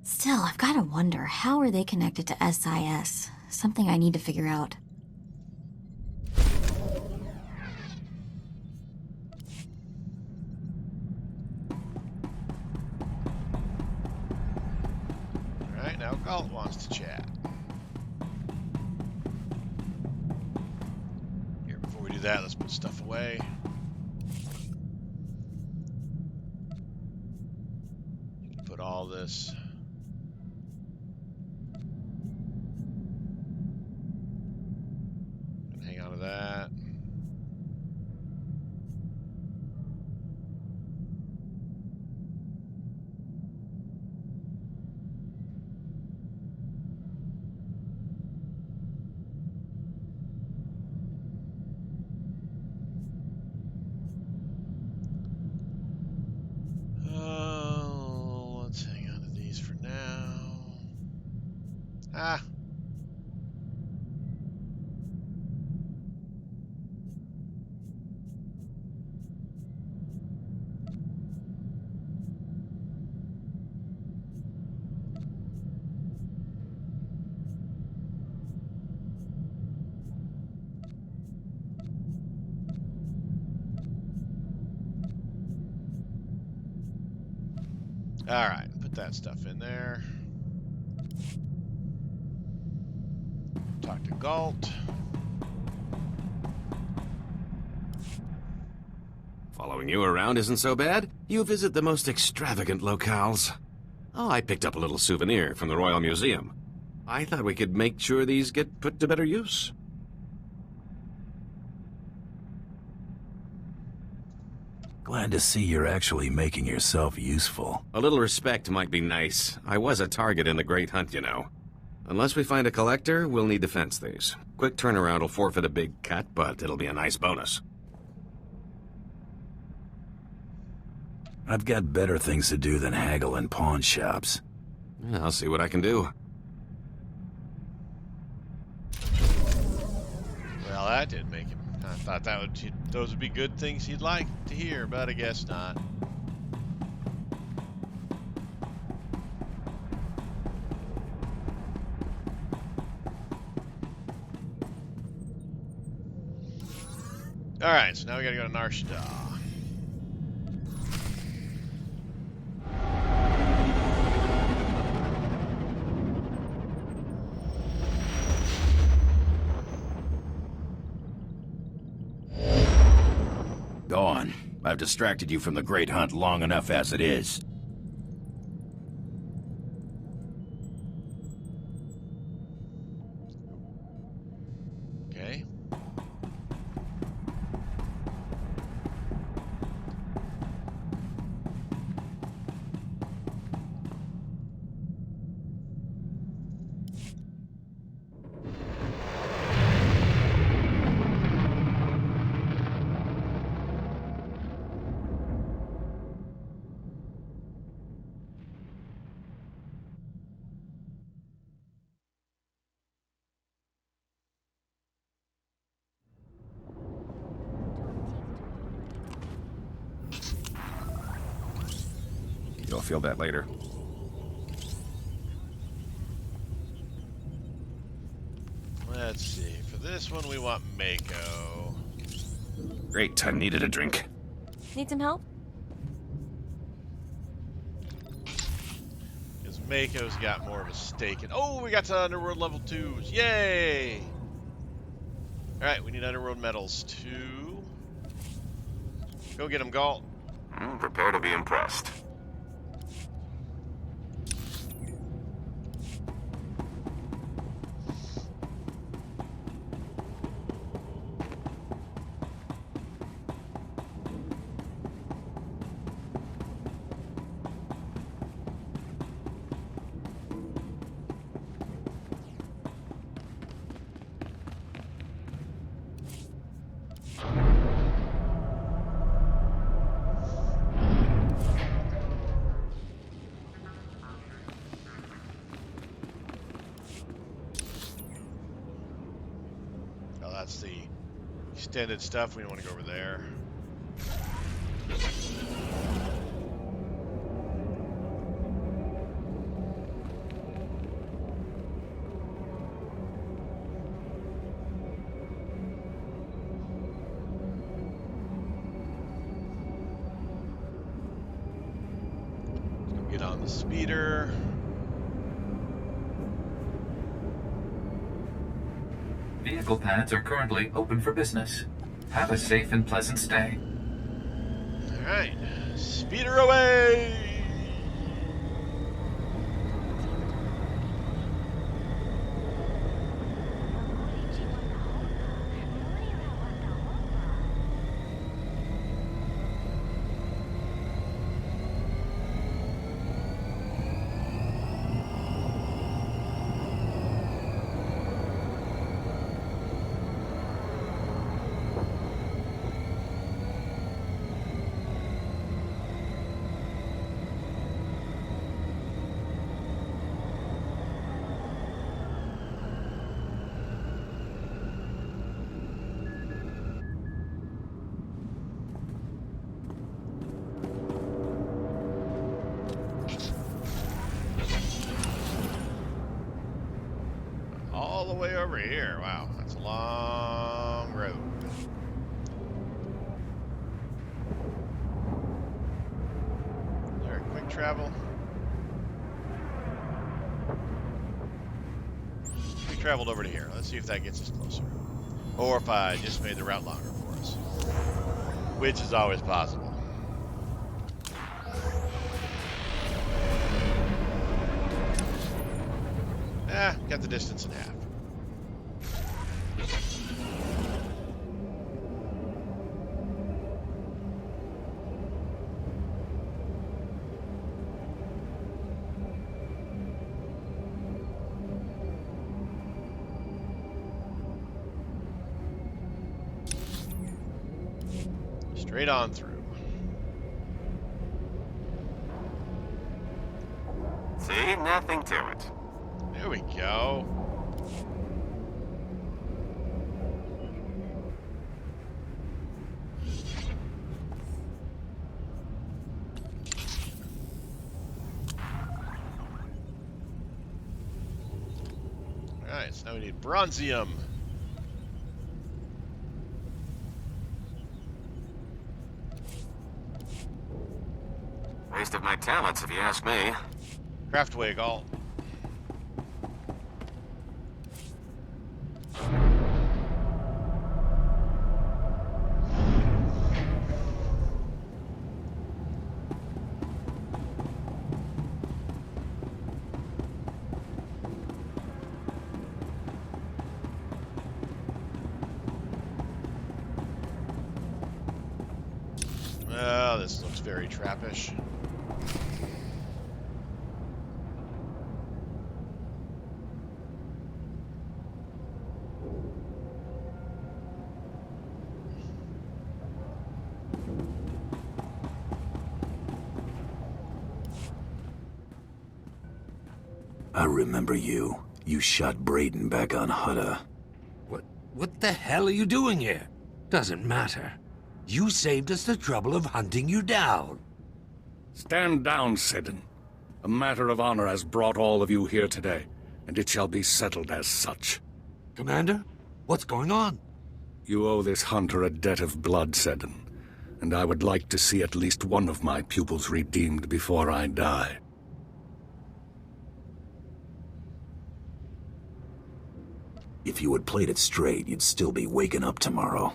Still, I've got to wonder, how are they connected to SIS? Something I need to figure out. Alright, now Galt wants to chat. Here, before we do that, let's put stuff away. Put all this. Hang on to that. Let's hang on to these for now. Ah. All right, put that stuff in there. Talk to Galt. Following you around isn't so bad. You visit the most extravagant locales. Oh, I picked up a little souvenir from the Royal Museum. I thought we could make sure these get put to better use. Glad to see you're actually making yourself useful. A little respect might be nice. I was a target in the Great Hunt, you know. Unless we find a collector, we'll need to fence these. Quick turnaround will forfeit a big cut, but it'll be a nice bonus. I've got better things to do than haggle in pawn shops. Yeah, I'll see what I can do. Well, that did make him. I thought those would be good things he'd like to hear, but I guess not. All right, so now we gotta go to Narshda. Go on. I've distracted you from the Great Hunt long enough as it is. Okay. You'll feel that later. Let's see. For this one, we want Mako. Great, I needed a drink. Need some help? Because Mako's got more of a stake in. Oh, we got to Underworld level 2s. Yay! Alright, we need underworld metals too. Go get them, Galt. Prepare to be impressed. Oh, that's the extended stuff. We don't want to go over there. Get on the speeder. Vehicle pads are currently open for business. Have a safe and pleasant stay. Alright, speeder away! All the way over here. Wow, that's a long road. There, quick travel. We traveled over to here. Let's see if that gets us closer. Or if I just made the route longer for us. Which is always possible. Got the distance in half. Straight on through. See? Nothing to it. There we go. Alright, so now we need bronzium. Waste of my talents, if you ask me. Craftway, Galt. Well, this looks very trappish. I remember you. You shot Braden back on Hutta. What the hell are you doing here? Doesn't matter. You saved us the trouble of hunting you down. Stand down, Seddon. A matter of honor has brought all of you here today, and it shall be settled as such. Commander, what's going on? You owe this hunter a debt of blood, Seddon, and I would like to see at least one of my pupils redeemed before I die. If you had played it straight, you'd still be waking up tomorrow.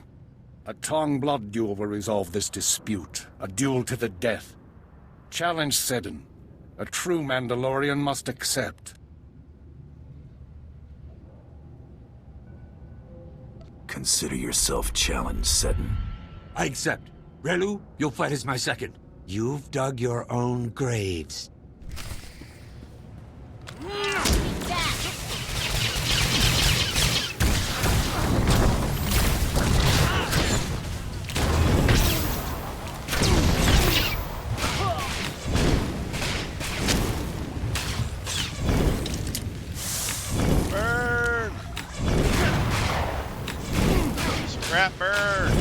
A Tong blood duel will resolve this dispute. A duel to the death. Challenge Seddon. A true Mandalorian must accept. Consider yourself challenged, Seddon. I accept. Relu, you'll fight as my second. You've dug your own graves. Burn! Scrap burn!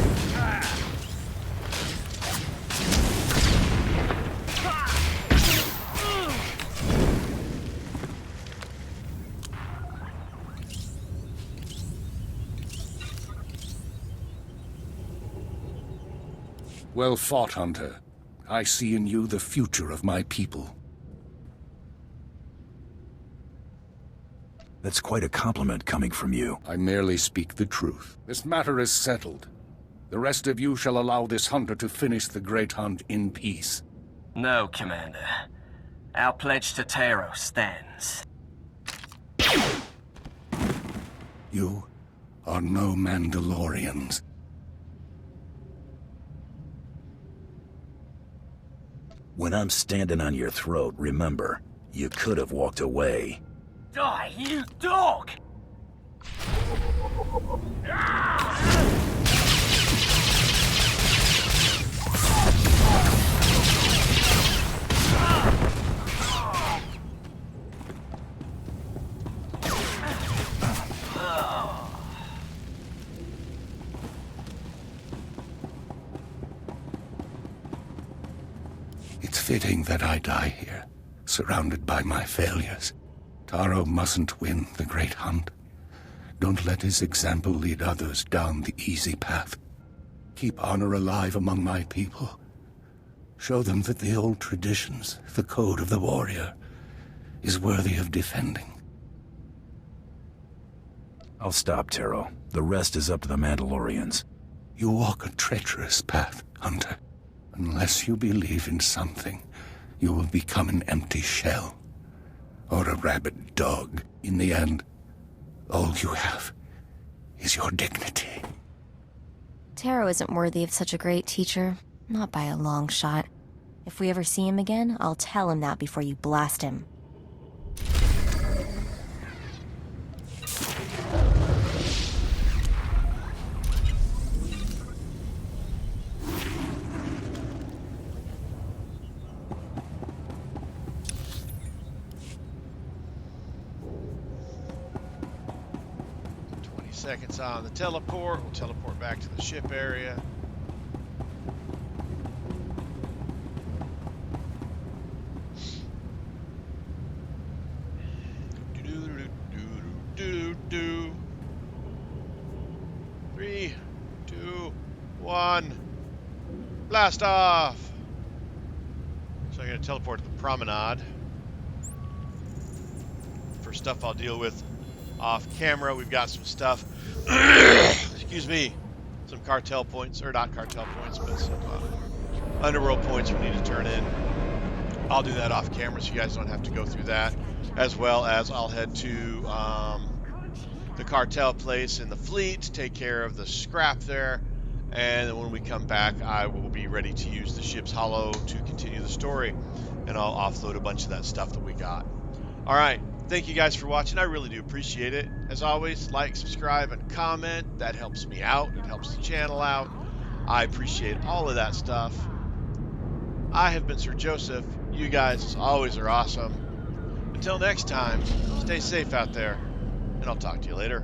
Well fought, Hunter. I see in you the future of my people. That's quite a compliment coming from you. I merely speak the truth. This matter is settled. The rest of you shall allow this hunter to finish the great hunt in peace. No, Commander. Our pledge to Taro stands. You are no Mandalorians. When I'm standing on your throat, remember, you could have walked away. Die, you dog! It's fitting that I die here, surrounded by my failures. Taro mustn't win the great hunt. Don't let his example lead others down the easy path. Keep honor alive among my people. Show them that the old traditions, the code of the warrior, is worthy of defending. I'll stop, Taro. The rest is up to the Mandalorians. You walk a treacherous path, Hunter. Unless you believe in something, you will become an empty shell. Or a rabid dog. In the end, all you have is your dignity. Taro isn't worthy of such a great teacher. Not by a long shot. If we ever see him again, I'll tell him that before you blast him. Seconds on the teleport. We'll teleport back to the ship area. Do. 3, 2, 1. Blast off! So I'm going to teleport to the promenade. For stuff I'll deal with off camera. We've got some stuff. Excuse me. Some cartel points, or not cartel points, but some underworld points we need to turn in. I'll do that off camera so you guys don't have to go through that. As well as I'll head to the cartel place in the fleet to take care of the scrap there. And then when we come back, I will be ready to use the ship's holo to continue the story. And I'll offload a bunch of that stuff that we got. All right. Thank you guys for watching. I really do appreciate it. As always, like, subscribe, and comment. That helps me out. It helps the channel out. I appreciate all of that stuff. I have been Sir Joseph. You guys, as always, are awesome. Until next time, stay safe out there, and I'll talk to you later.